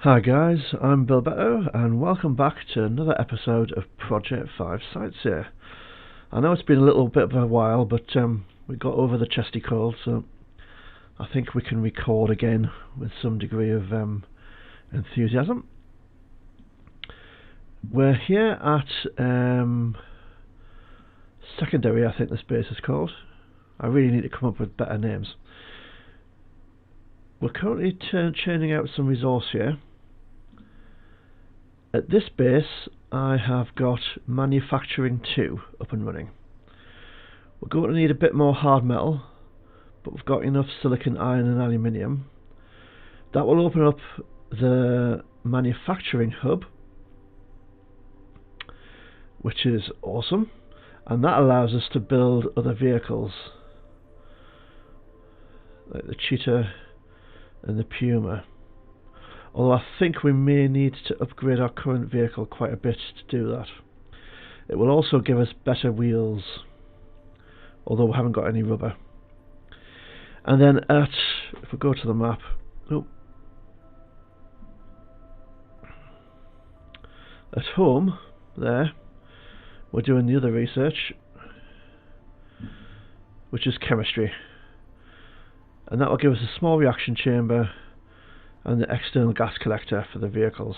Hi guys, I'm Bilbetto and welcome back to another episode of Project 5 Sightseer. I know it's been a little bit of a while, but we got over the chesty cold, so I think we can record again with some degree of enthusiasm. We're here at Secondary, I think this base is called. I really need to come up with better names. We're currently churning out some resource here. At this base, I have got Manufacturing 2 up and running. We're going to need a bit more hard metal, but we've got enough silicon, iron and aluminium. That will open up the manufacturing hub, which is awesome, and that allows us to build other vehicles, like the Cheetah and the Puma. Although I think we may need to upgrade our current vehicle quite a bit to do that. It will also give us better wheels, although we haven't got any rubber. And then if we go to the map, at home, there, we're doing the other research, which is chemistry. And that will give us a small reaction chamber and the external gas collector for the vehicles.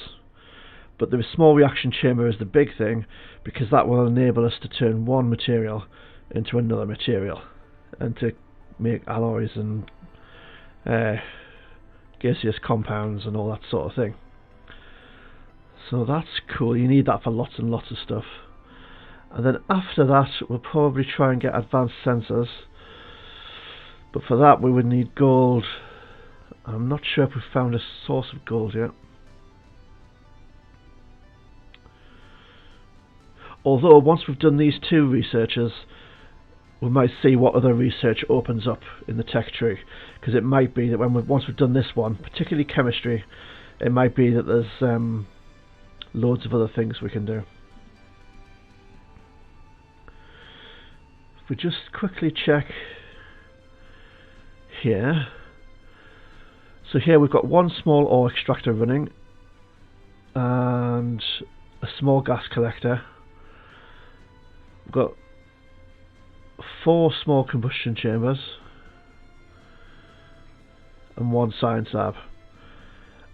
But the small reaction chamber is the big thing, because that will enable us to turn one material into another material and to make alloys and gaseous compounds and all that sort of thing. So that's cool. You need that for lots and lots of stuff. And then after that we'll probably try and get advanced sensors, but for that we would need gold. I'm not sure if we've found a source of gold yet. Although once we've done these two researches, we might see what other research opens up in the tech tree, because it might be that once we've done this one, particularly chemistry, it might be that there's loads of other things we can do. If we just quickly check here. So here we've got one small ore extractor running and a small gas collector. We've got 4 small combustion chambers and 1 science lab.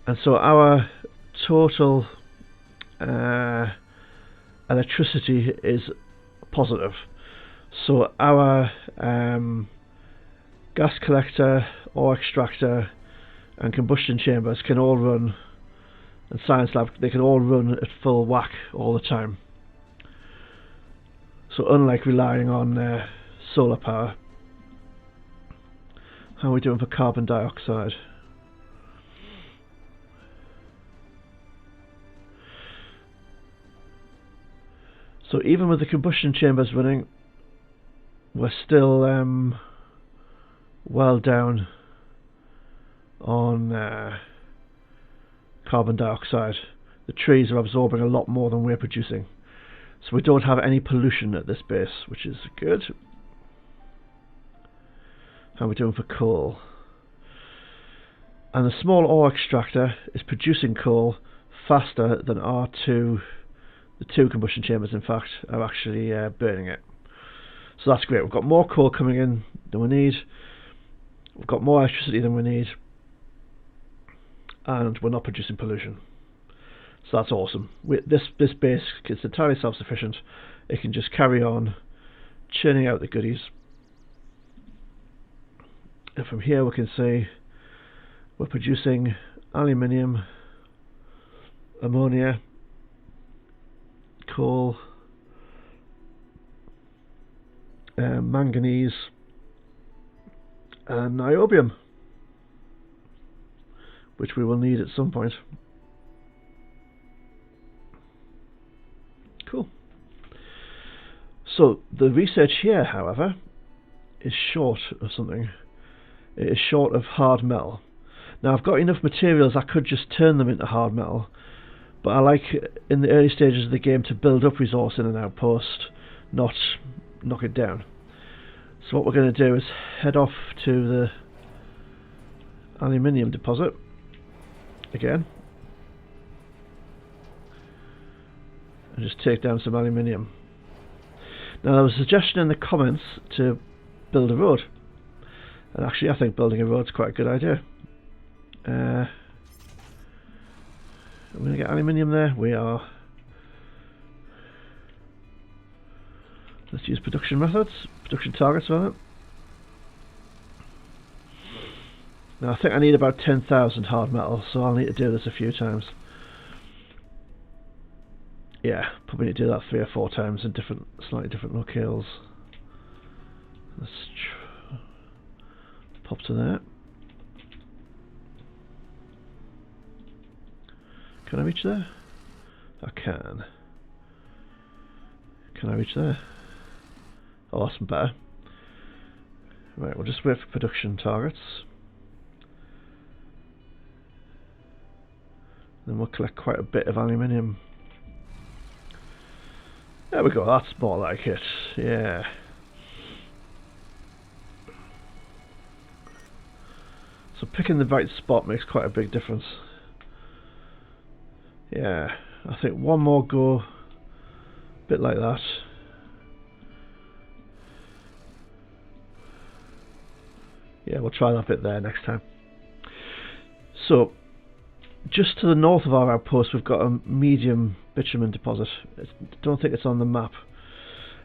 And so our total electricity is positive. So our gas collector, ore extractor and combustion chambers can all run, and science lab, they can all run at full whack all the time. So unlike relying on solar power. How are we doing for carbon dioxide? So even with the combustion chambers running, we're still well down on carbon dioxide. The trees are absorbing a lot more than we're producing, so we don't have any pollution at this base, which is good. How are we doing for coal? And the small ore extractor is producing coal faster than the 2 combustion chambers in fact are actually burning it. So that's great. We've got more coal coming in than we need, we've got more electricity than we need, and we're not producing pollution. So that's awesome. This base is entirely self-sufficient. It can just carry on churning out the goodies. And from here we can see we're producing aluminium, ammonia, coal, manganese and niobium, which we will need at some point. Cool. So the research here, however, is short of something. It is short of hard metal. Now I've got enough materials I could just turn them into hard metal, but I like in the early stages of the game to build up resource in an outpost, not knock it down. So what we're going to do is head off to the aluminium deposit again. and just take down some aluminium. Now there was a suggestion in the comments to build a road, and actually I think building a road is quite a good idea. I'm going to get aluminium there. We are. Let's use production methods, production targets rather. Now I think I need about 10,000 hard metal, so I'll need to do this a few times. Yeah, probably need to do that 3 or 4 times in different, slightly different locales. Let's pop to there. Can I reach there? I can. Can I reach there? Oh, that's better. Right, we'll just wait for production targets. Then we'll collect quite a bit of aluminium. There we go, that's more like it. Yeah. So picking the right spot makes quite a big difference. Yeah, I think one more go, a bit like that. Yeah, we'll try that bit there next time. So, just to the north of our outpost we've got a medium bitumen deposit. I don't think it's on the map.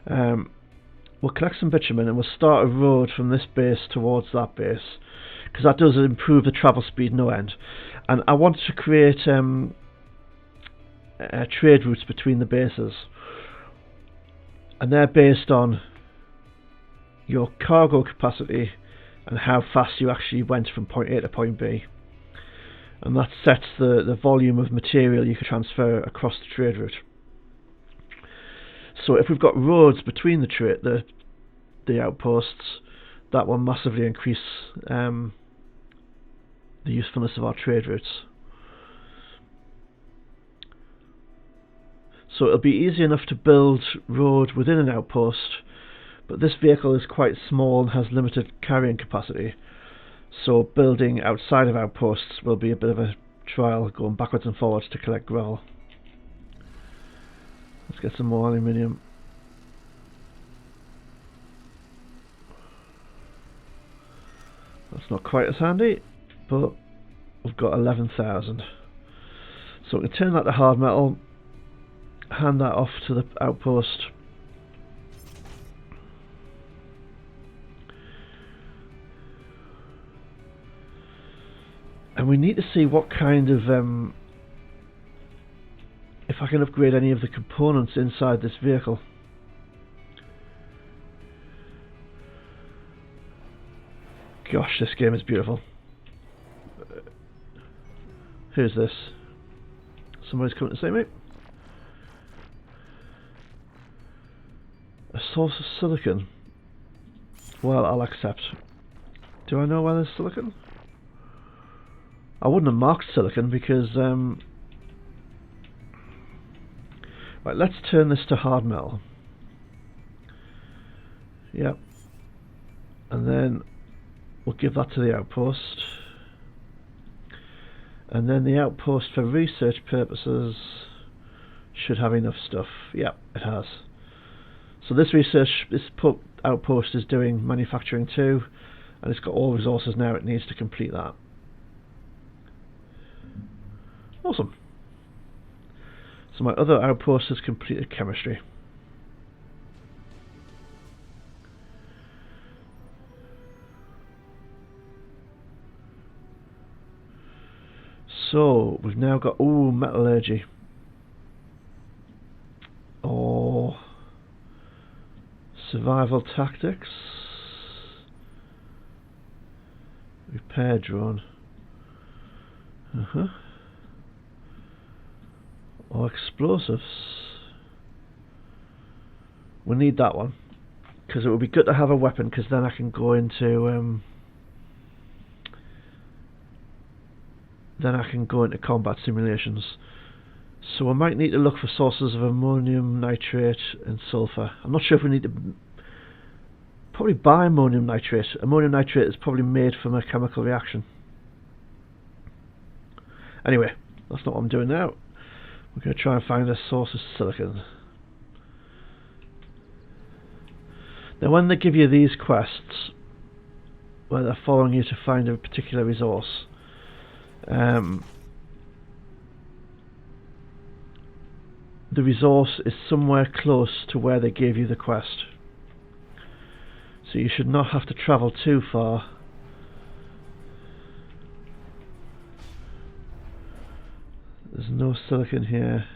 We'll collect some bitumen and we'll start a road from this base towards that base, because that does improve the travel speed no end. And I want to create trade routes between the bases, and they're based on your cargo capacity and how fast you actually went from point A to point B, and that sets the volume of material you can transfer across the trade route. So if we've got roads between the outposts, that will massively increase the usefulness of our trade routes. So it'll be easy enough to build road within an outpost, but this vehicle is quite small and has limited carrying capacity, so building outside of outposts will be a bit of a trial, going backwards and forwards to collect gravel. Let's get some more aluminium. That's not quite as handy, but we've got 11,000. So we can turn that to hard metal, hand that off to the outpost. And we need to see what kind of if I can upgrade any of the components inside this vehicle. Gosh, this game is beautiful. Who's this? Somebody's coming to see me. A source of silicon. Well, I'll accept. Do I know where there's silicon? I wouldn't have marked silicon because right, let's turn this to hard metal. Yep. And then we'll give that to the outpost. And then the outpost for research purposes should have enough stuff. Yep, it has. So this outpost is doing manufacturing too, and it's got all the resources now it needs to complete that. Awesome. So my other outpost has completed chemistry. So we've now got metallurgy. Oh, survival tactics. Repair drone. Or explosives. We need that one because it would be good to have a weapon, because then I can go into combat simulations. So I might need to look for sources of ammonium nitrate and sulfur. I'm not sure if we need to probably buy ammonium nitrate. Ammonium nitrate is probably made from a chemical reaction. Anyway, that's not what I'm doing now. We're going to try and find a source of silicon. Now when they give you these quests, where they're following you to find a particular resource, the resource is somewhere close to where they gave you the quest. So you should not have to travel too far. There's no silicon here.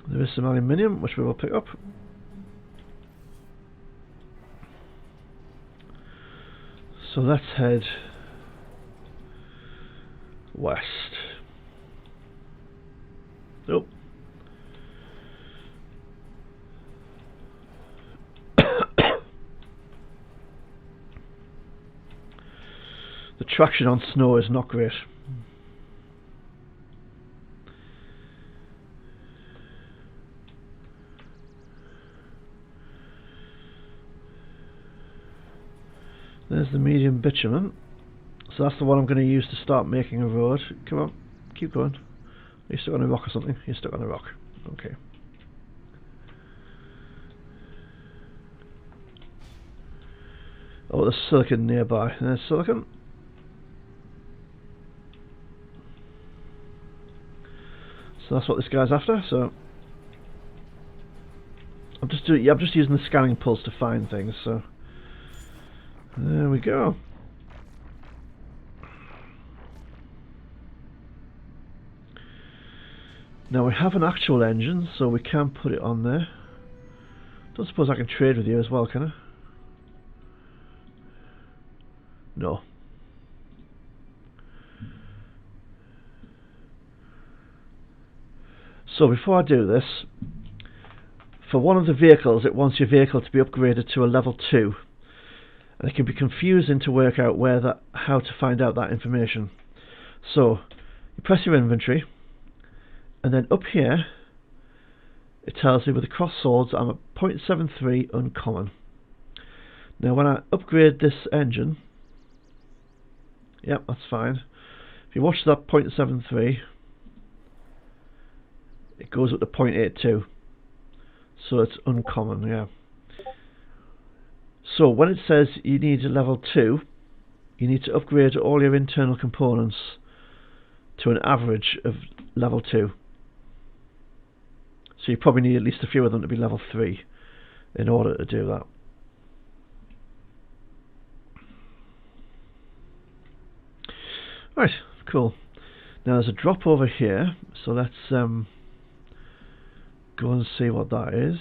There is some aluminium, which we will pick up. So let's head west. Oh. The traction on snow is not great. There's the medium bitumen. So that's the one I'm going to use to start making a road. Come on, keep going. Are you stuck on a rock or something? You're stuck on a rock. Okay. Oh, there's silicon nearby. There's silicon. So that's what this guy's after. So I'm just using the scanning pulse to find things. So there we go. Now we have an actual engine, so we can put it on there. Don't suppose I can trade with you as well, can I? No. So before I do this, for one of the vehicles, it wants your vehicle to be upgraded to a level 2. And it can be confusing to work out how to find out that information. So you press your inventory, and then up here it tells you with the cross swords I'm at 0.73 uncommon. Now when I upgrade this engine, yep, that's fine. If you watch that 0.73, it goes up to 0.82, so it's uncommon. Yeah. So when it says you need a level 2, you need to upgrade all your internal components to an average of level 2. So you probably need at least a few of them to be level 3 in order to do that. Right, cool. Now there's a drop over here, so let's go and see what that is,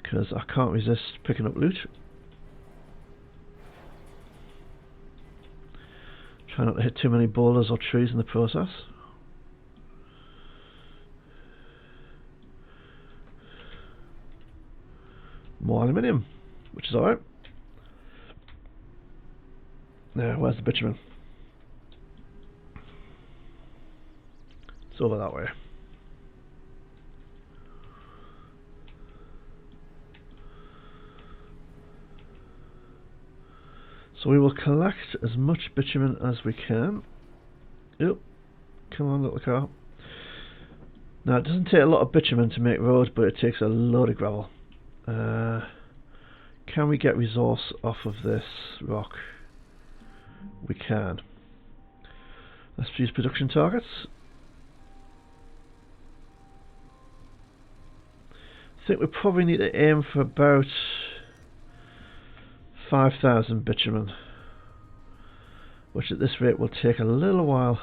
because I can't resist picking up loot. Try not to hit too many boulders or trees in the process. More aluminium, which is alright. Now, where's the bitumen? It's over that way. So we will collect as much bitumen as we can. Yep. Come on, little car. Now, it doesn't take a lot of bitumen to make roads, but it takes a load of gravel. Can we get resource off of this rock? We can. Let's use production targets. I think we probably need to aim for about 5,000 bitumen, which at this rate will take a little while.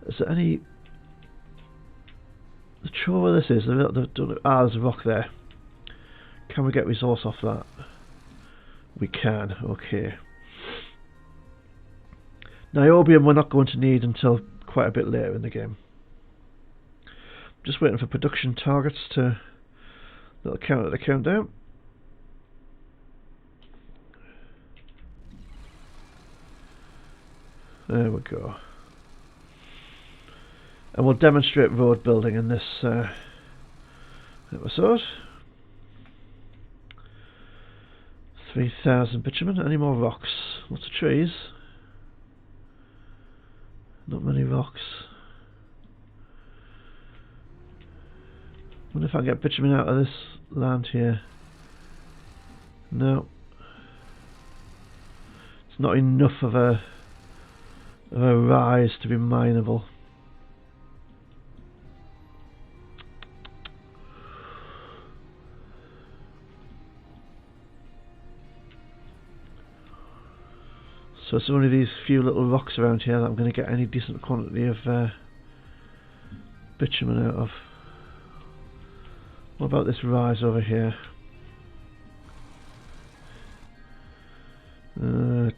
Is there any... The trouble with this is, there's a rock there. Can we get resource off that? We can, okay. Niobium we're not going to need until quite a bit later in the game. Just waiting for production targets to little counter to count down. There we go. And we'll demonstrate road building in this episode. 3,000 bitumen. Any more rocks? lots of trees. Not many rocks. Wonder if I can get bitumen out of this land here. No. It's not enough of a rise to be mineable. So it's only these few little rocks around here that I'm going to get any decent quantity of bitumen out of. What about this rise over here?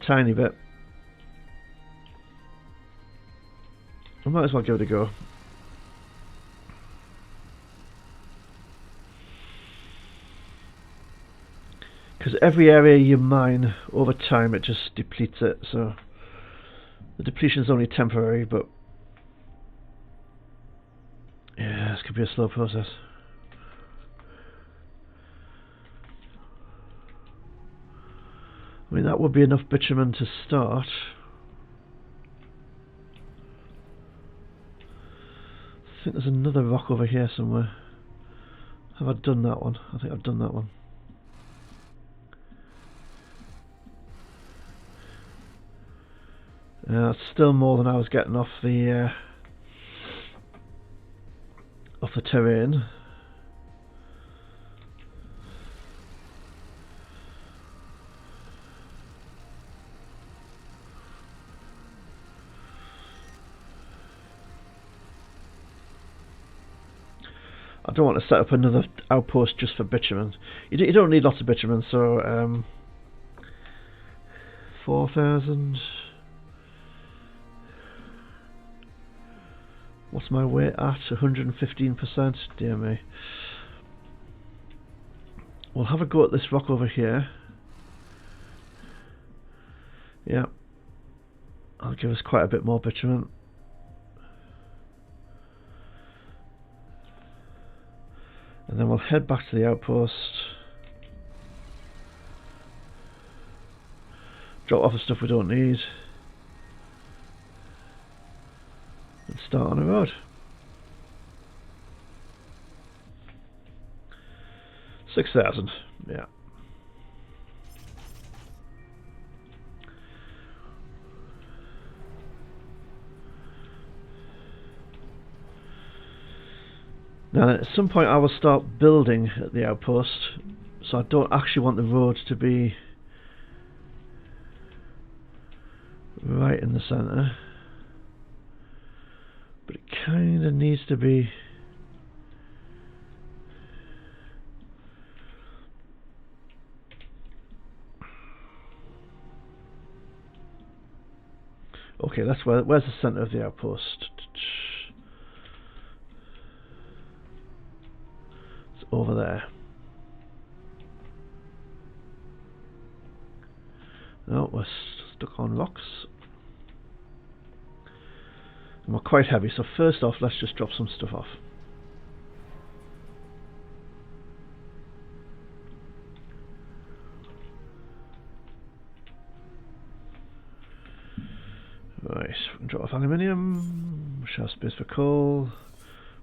Tiny bit. I might as well give it a go. Because every area you mine, over time it just depletes it, so the depletion is only temporary, but yeah, this could be a slow process. I mean, that would be enough bitumen to start. I think there's another rock over here somewhere. Have I done that one? I think I've done that one. It's still more than I was getting off the terrain. I don't want to set up another outpost just for bitumen. You don't need lots of bitumen, so 4,000. What's my weight at? 115%? Dear me. We'll have a go at this rock over here. Yeah. That'll give us quite a bit more bitumen. And then we'll head back to the outpost. Drop off the stuff we don't need. And start on a road. 6,000, yeah. Now at some point I will start building at the outpost, so I don't actually want the road to be right in the centre. But it kind of needs to be okay. That's where's the centre of the outpost? It's over there. No, we're stuck on rocks. And we're quite heavy, so first off let's just drop some stuff off. Right, we can drop off aluminium, we should have space for coal,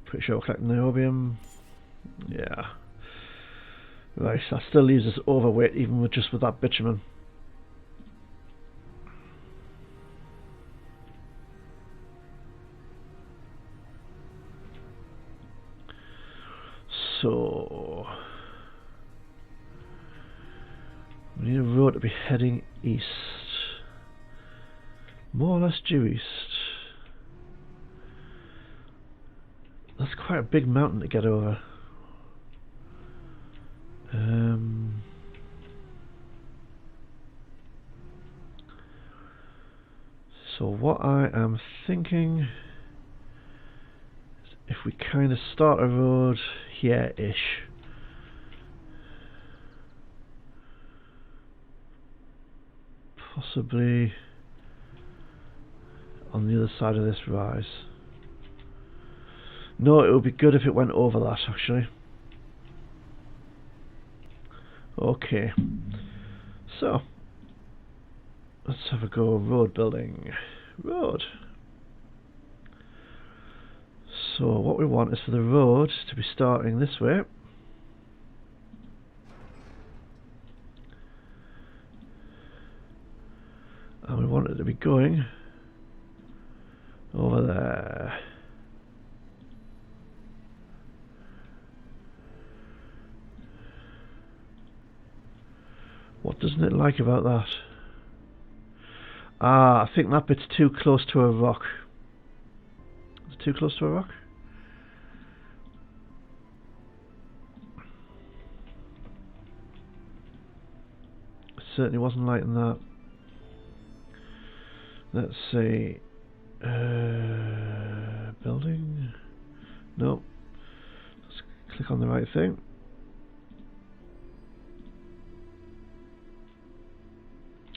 pretty sure we're collecting niobium, yeah. Right, that still leaves us overweight even with just with that bitumen. So we need a road to be heading east, more or less due east. That's quite a big mountain to get over. So what I am thinking is if we kind of start a road here-ish, possibly on the other side of this rise. No, it would be good if it went over that actually. Okay, so Let's have a go. Road building. Road. So what we want is for the road to be starting this way. And we want it to be going over there. What doesn't it like about that? Ah, I think that bit's too close to a rock. Is it too close to a rock? It certainly wasn't liking that. Let's see. Building? No. Let's click on the right thing.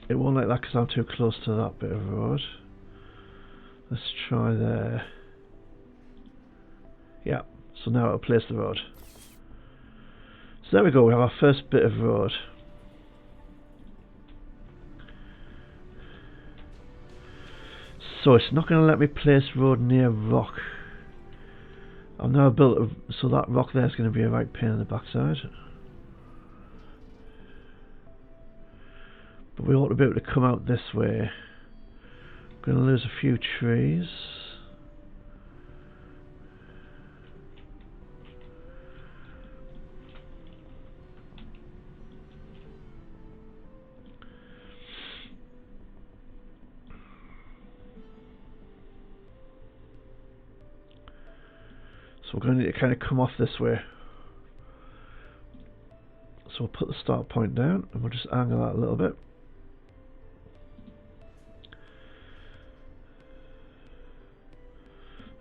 It won't like that because I'm too close to that bit of road. Let's try there. Yeah, so now it'll place the road. So there we go, we have our first bit of road. So it's not going to let me place road near rock. I've now built so that rock there is going to be a right pain in the backside. But we ought to be able to come out this way. Going to lose a few trees. So we're going to need to kind of come off this way. So we'll put the start point down and we'll just angle that a little bit.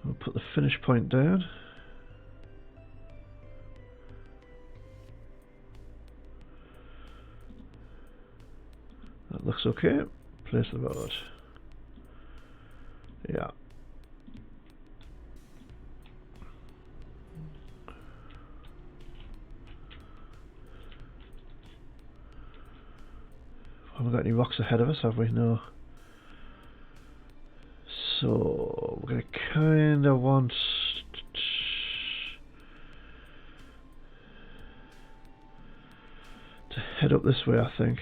We'll put the finish point down. That looks okay. Place the road. Yeah. Haven't got any rocks ahead of us, have we? No. So we're going to kind of want to head up this way, I think.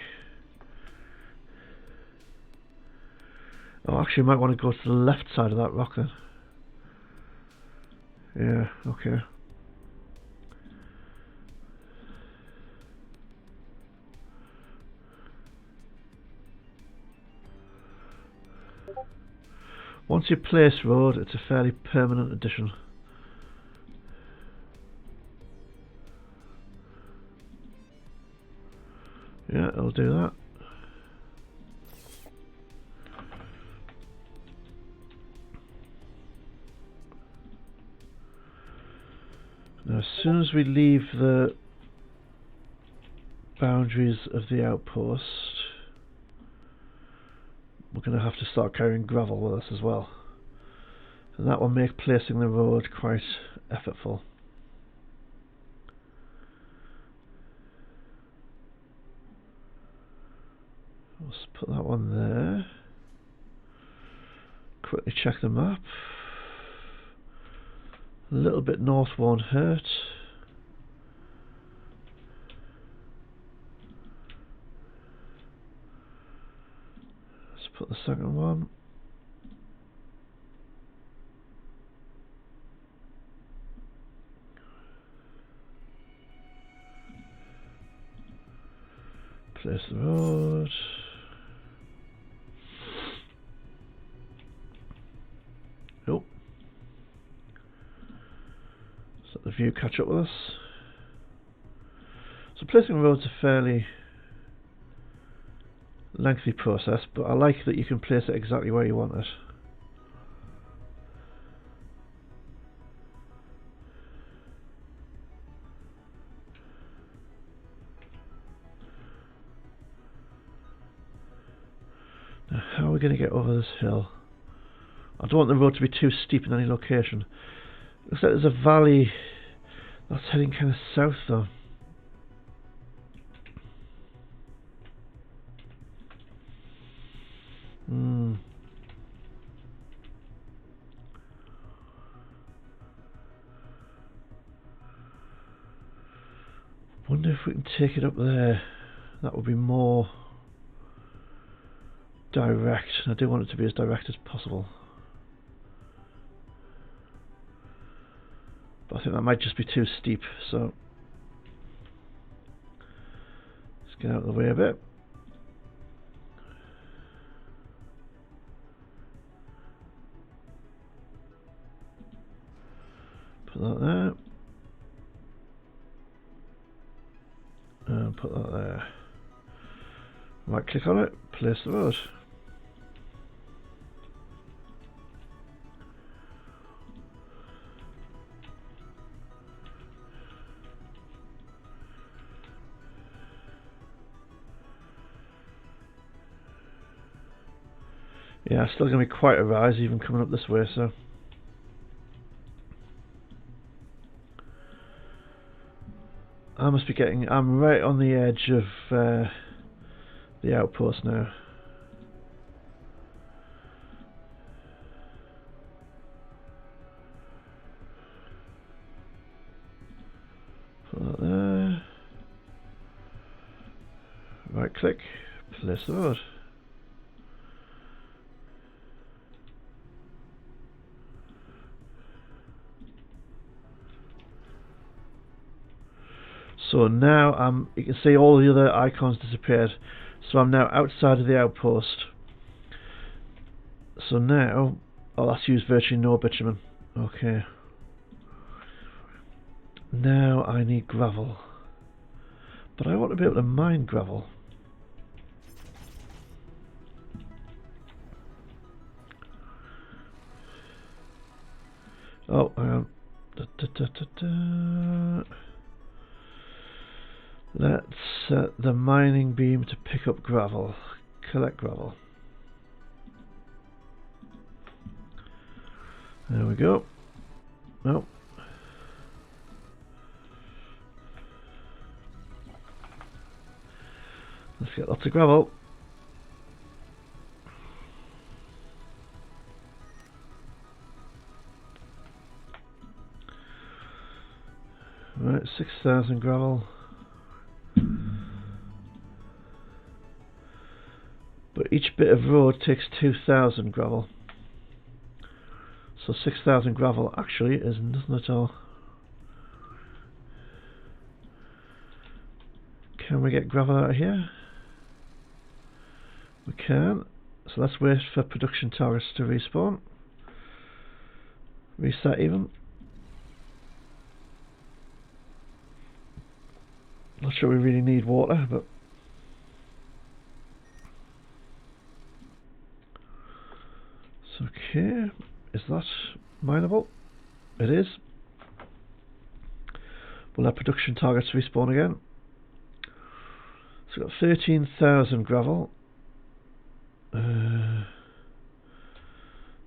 Oh, actually, we might want to go to the left side of that rock then. Yeah, okay. Once you place road, it's a fairly permanent addition. Yeah, it'll do that. Now, as soon as we leave the boundaries of the outpost, we're going to have to start carrying gravel with us as well. And that will make placing the road quite effortful. Let's put that one there. Quickly check the map. A little bit north won't hurt. Let's put the second one. Place the road. Nope. So let the view catch up with us. So placing roads a fairly lengthy process, but I like that you can place it exactly where you want it. Now, how are we going to get over this hill? I don't want the road to be too steep in any location. Looks like there's a valley that's heading kind of south though. wonder if we can take it up there. That would be more direct. I do want it to be as direct as possible. But I think that might just be too steep, so let's get out of the way a bit. Put that there. And put that there. Right click on it, place the road. Yeah, still going to be quite a rise even coming up this way, so. I must be getting, I'm right on the edge of the outpost now. Put that there. Right click, place the road. So now you can see all the other icons disappeared. So I'm now outside of the outpost. So now, oh, that's used virtually no bitumen. Okay. Now I need gravel. But I want to be able to mine gravel. Oh, hang on. Let's set the mining beam to pick up gravel. Collect gravel. There we go. No. Let's get lots of gravel. Right, 6,000 gravel. But each bit of road takes 2,000 gravel. So 6,000 gravel actually is nothing at all. Can we get gravel out of here? We can. So let's wait for production targets to respawn. Reset even. Not sure we really need water, but it's okay. Is that mineable? It is. Will our production targets respawn again? So we've got 13,000 gravel.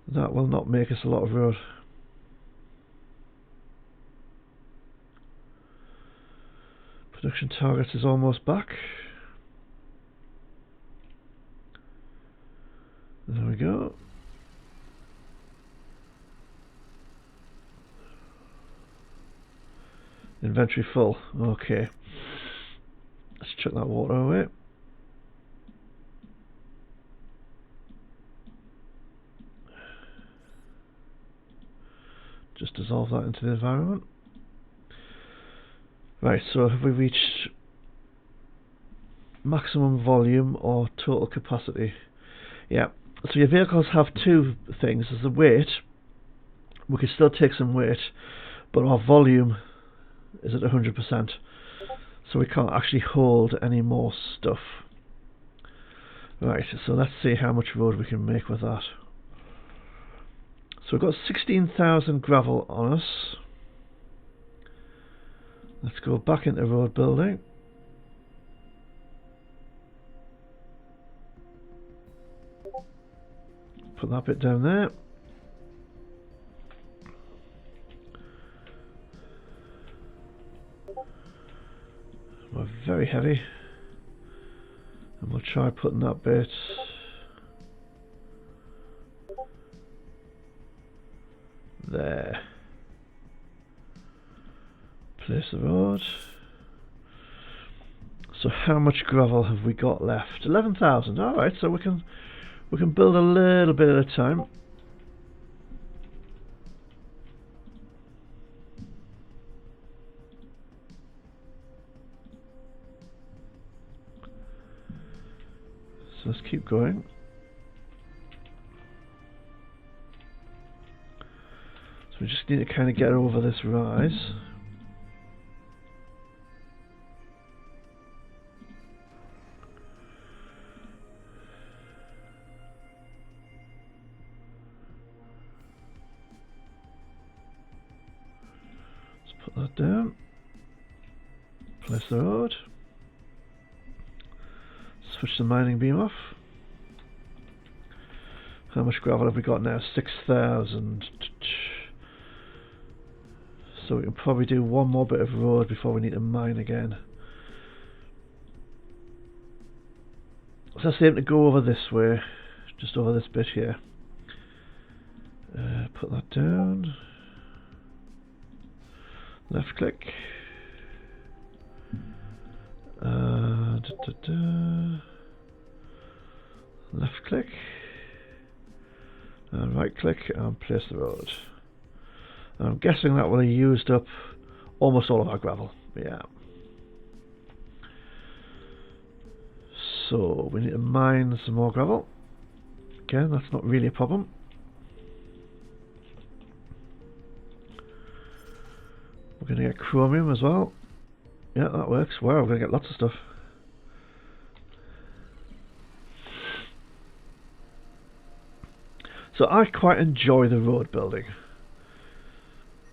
That will not make us a lot of road. Production target is almost back. There we go. Inventory full. Okay. Let's chuck that water away. Just dissolve that into the environment. Right, so have we reached maximum volume or total capacity? Yeah, so your vehicles have two things. There's the weight. We can still take some weight, but our volume is at 100%. So we can't actually hold any more stuff. Right, so let's see how much road we can make with that. So we've got 16,000 gravel on us. Let's go back into road building. Put that bit down there. We're very heavy. And we'll try putting that bit there. Place the road. So how much gravel have we got left? 11,000. All right, so we can build a little bit at a time. So let's keep going. So we just need to kind of get over this rise. Let's put that down. Place the road. Switch the mining beam off. How much gravel have we got now? 6,000. So we can probably do one more bit of road before we need to mine again. So let's aim to go over this way, just over this bit here. Put that down. Left click. Left click. And right click and place the road. And I'm guessing that will have used up almost all of our gravel. Yeah. So we need to mine some more gravel. Again, that's not really a problem. We're going to get chromium as well. Yeah, that works. Wow, we're going to get lots of stuff. So I quite enjoy the road building.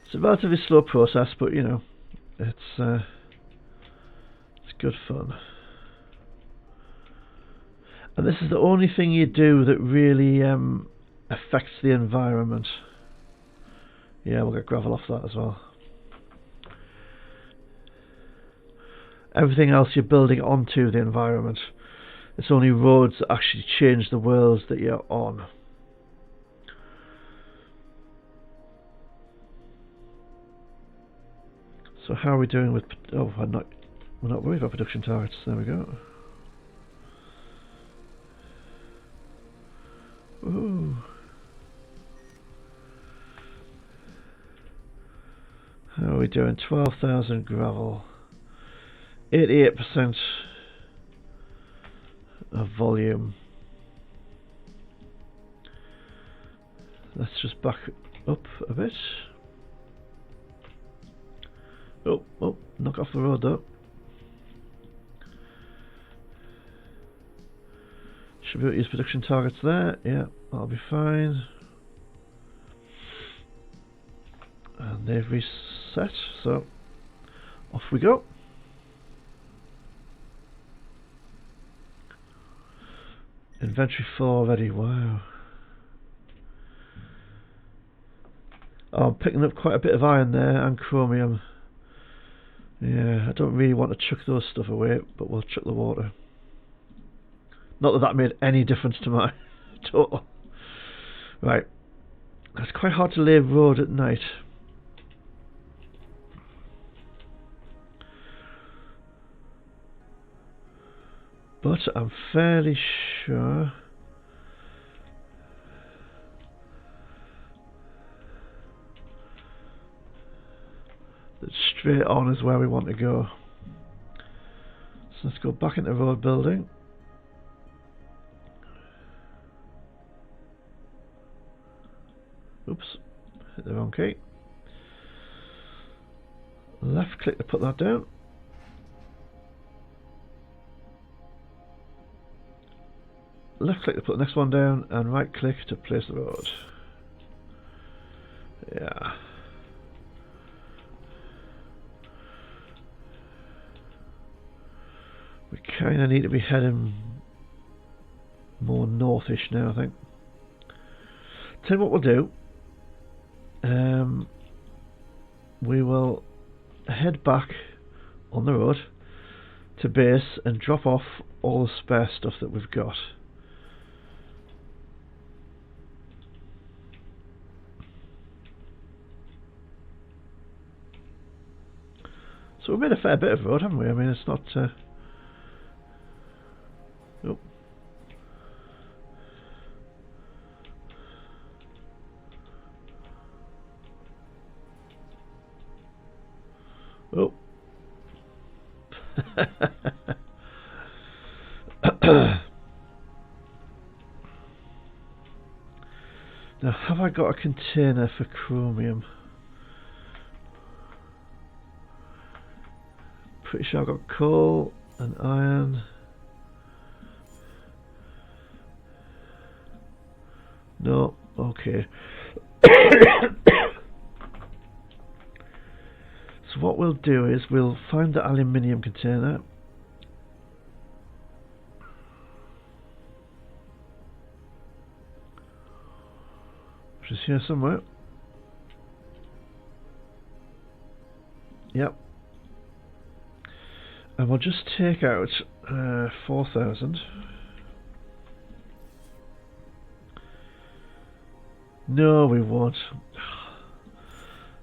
It's a relatively slow process, but you know, it's good fun. And this is the only thing you do that really affects the environment. Yeah, we'll get gravel off that as well. Everything else you're building onto the environment. It's only roads that actually change the worlds that you're on. So how are we doing with... Oh, we're not worried about production targets. There we go. Ooh. How are we doing? 12,000 gravel. 88% of volume. Let's just back up a bit. Oh, knock off the road though. Should be able to use production targets there. Yeah, that'll be fine. And they've reset, so off we go. Inventory full already, wow. Oh, I'm picking up quite a bit of iron there and chromium. Yeah, I don't really want to chuck those stuff away, but we'll chuck the water. Not that that made any difference to my total. Right. It's quite hard to lay road at night. But I'm fairly sure that straight on is where we want to go. So let's go back into road building. Oops, hit the wrong key. Left click to put that down. Left click to put the next one down, and right click to place the road. Yeah. We kind of need to be heading more northish now, I think. Tell you what we'll do. We will head back on the road to base and drop off all the spare stuff that we've got. So we've made a fair bit of road, haven't we? I mean, it's not Oh. Oh. Now, have I got a container for chromium? Pretty sure I've got coal and iron. No, okay. So what we'll do is we'll find the aluminium container. Which is here somewhere. Yep. And we'll just take out 4,000. No, we won't.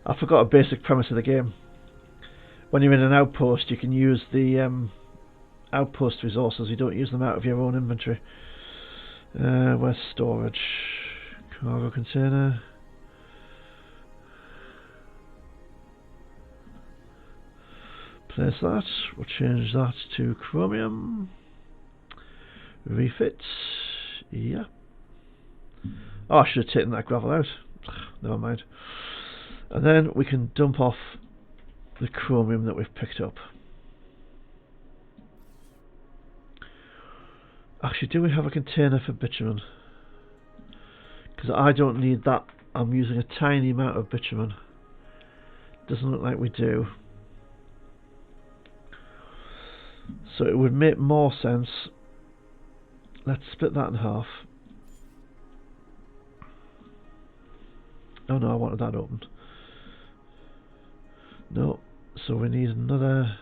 I forgot a basic premise of the game. When you're in an outpost, you can use the outpost resources. You don't use them out of your own inventory. Where's storage? Cargo container. Place that. We'll change that to chromium. Refit. Yeah. Oh, I should have taken that gravel out. Never mind. And then we can dump off the chromium that we've picked up. Actually, do we have a container for bitumen? Because I don't need that. I'm using a tiny amount of bitumen. Doesn't look like we do. So it would make more sense. Let's split that in half. Oh no, I wanted that opened. No, so we need another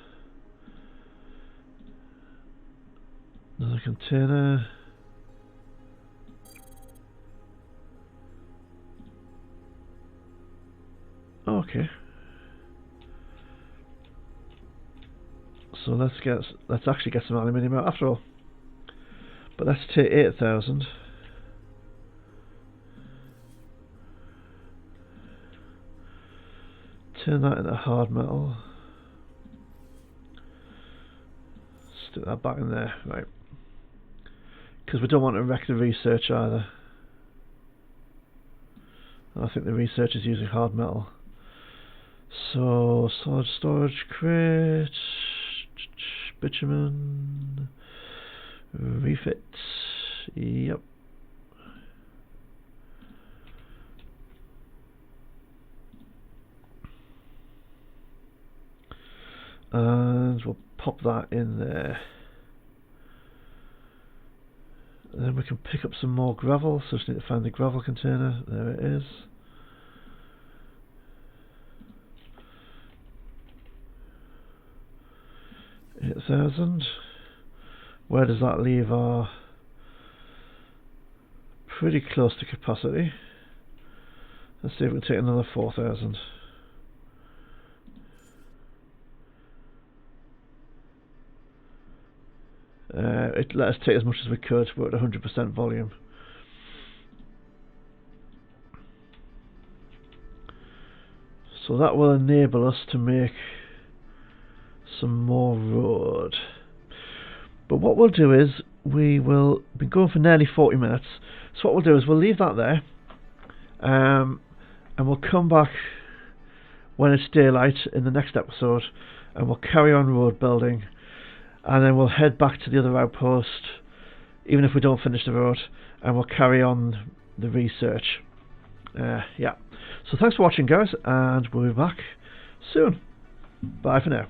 container. Okay. So let's actually get some aluminium out after all. But let's take 8,000. Turn that into hard metal. Stick that back in there, right? Because we don't want to wreck the research either. I think the research is using hard metal. So solid storage crate, bitumen, refit. Yep. And we'll pop that in there. And then we can pick up some more gravel, so just need to find the gravel container. There it is. $8,000. Where does that leave our... Pretty close to capacity. Let's see if we can take another 4,000. It let us take as much as we could. We're at 100% volume. So that will enable us to make some more road. But what we'll do is we will be going for nearly 40 minutes. So what we'll do is we'll leave that there, and we'll come back when it's daylight in the next episode, and we'll carry on road building. And then we'll head back to the other outpost, even if we don't finish the road, and we'll carry on the research. Yeah. So thanks for watching, guys, and we'll be back soon. Bye for now.